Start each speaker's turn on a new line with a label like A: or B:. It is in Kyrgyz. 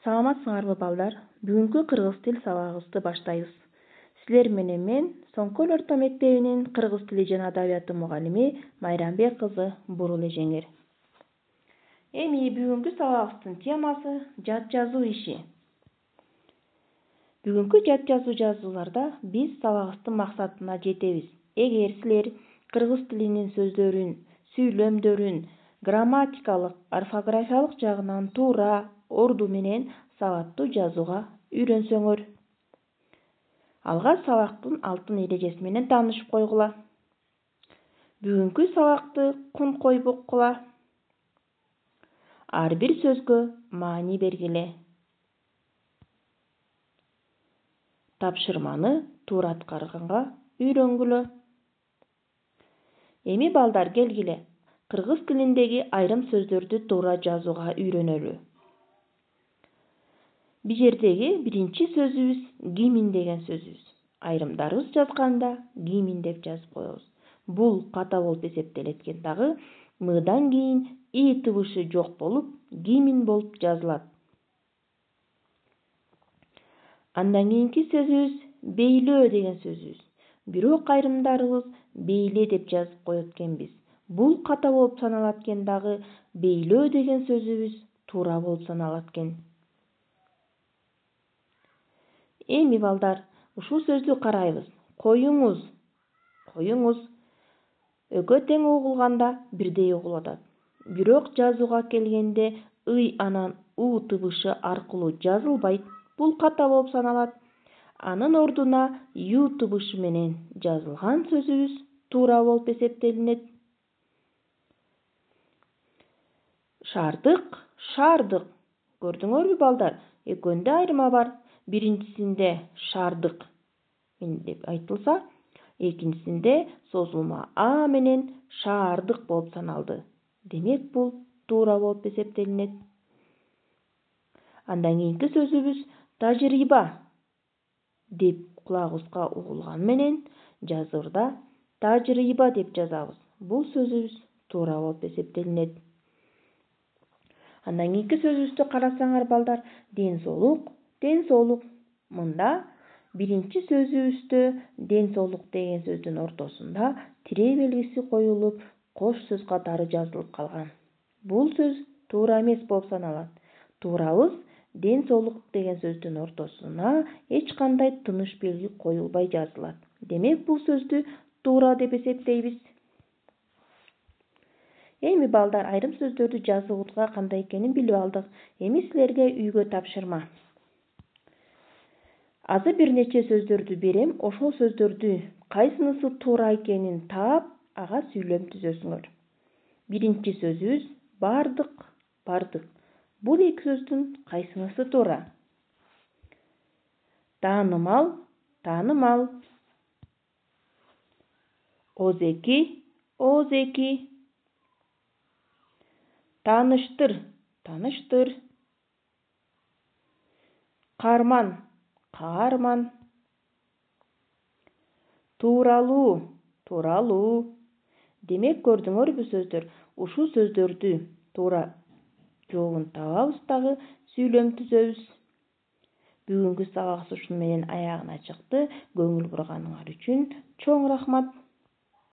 A: Саламатсыңарбы балдар? Бүгүнкү кыргыз тил сабагыбызды баштайбыз. Силер менен мен Соңкөл орто мектебинин кыргыз тили жана адабияты мугалими Майрамбек кызы Бурул эжеңер. Эми бүгүнкү сабагыбыздын темасы жат жазуу иши. Бүгүнкү жат жазууларда биз сабагыбыздын максатына жетебиз. Эгер силер кыргыз тилинин сөздөрүн, сүйлөмдөрүн грамматикалык, орфографиялык жагынан туура, орду менен сабаттуу жазууга үйрөнсөңөр. Алгач сабактын алтын эрежеси менен таанышып койгула. Бүгүнкү сабакты кун коюп уккула. Ар бир сөзгө маани бергиле. Тапшырманы туура аткарганга үйрөнгүлө. Эми балдар келгиле, кыргыз тилиндеги айрым сөздөрдү туура жазууга үйрөнөлү. Бул жердеги биринчи сөзүбүз кимин деген сөзүбүз. Айрымдарыбыз жазганда кимин деп жазып коебуз. Бул ката болуп эсептелет экен дагы, мыдан кийин и тыбышы жок болуп, кимин болуп жазылат. Андан кийинки сөзүбүз бейлөө деген сөзүбүз. Бирок айрымдарыбыз бейле деп жазып коет экенбиз. Бул ката болуп саналат экен дагы, бейлөө деген сөзүбүз туура болуп саналат экен. Эми балдар, ушул сөздү карайбыз. Коюңуз. Экөө тең угулганда бирдей угулуп атат. Бирок жазууга келгенде ый анан у тыбышы аркылуу жазылбайт. Бул ката болуп саналат. Анын ордуна ю тыбышы менен жазылган сөзүбүз туура болуп эсептелинет. Шаардык. Көрдүңөрбү балдар? Экөөнүндө айырма бар. Биринчисинде шаардык деп айтылса, экинчисинде созулма а менен шаардык болуп саналды. Демек бул туура болуп эсептелинет. Андан кийинки сөзүбүз тажрыйба деп кулагыбызга угулган менен жазуурда тажрыйба деп жазабыз. Бул сөзүбүз туура болуп эсептелинет. Андан кийинки сөзүбүздү карасаңар балдар, ден соолук. Мында биринчи сөзүбүздө ден соолук деген сөздүн ортосунда тире белгиси коюлуп, кош сөз катары жазылып калган. Бул сөз туура эмес болуп саналат. Туурабыз ден соолук деген сөздүн ортосуна эч кандай тыныш белги коюлбай жазылат. Демек бул сөздү туура деп эсептейбиз. Эми балдар, айрым сөздөрдү жазууда кандай экенин билип алдык. Эми силерге үйгө тапшырма. Азыр бир нече сөздөрдү берем, ошол сөздөрдү кайсынысы туура экенин таап, ага сүйлөм түзөсүңөр. Биринчи сөзүбүз бардык. Бул эки сөздүн кайсынысы туура? Таанымал. Оозеки. Тааныштыр. Каарман. Тууралуу. Демек көрдүңөрбү сөздөр? Ушул сөздөрдү туура жообун табабыз дагы сүйлөм түзөбүз. Бүгүнкү сабагыбыз ушуну менен аягына чыкты. Көңүл бурганыңар үчүн чоң рахмат.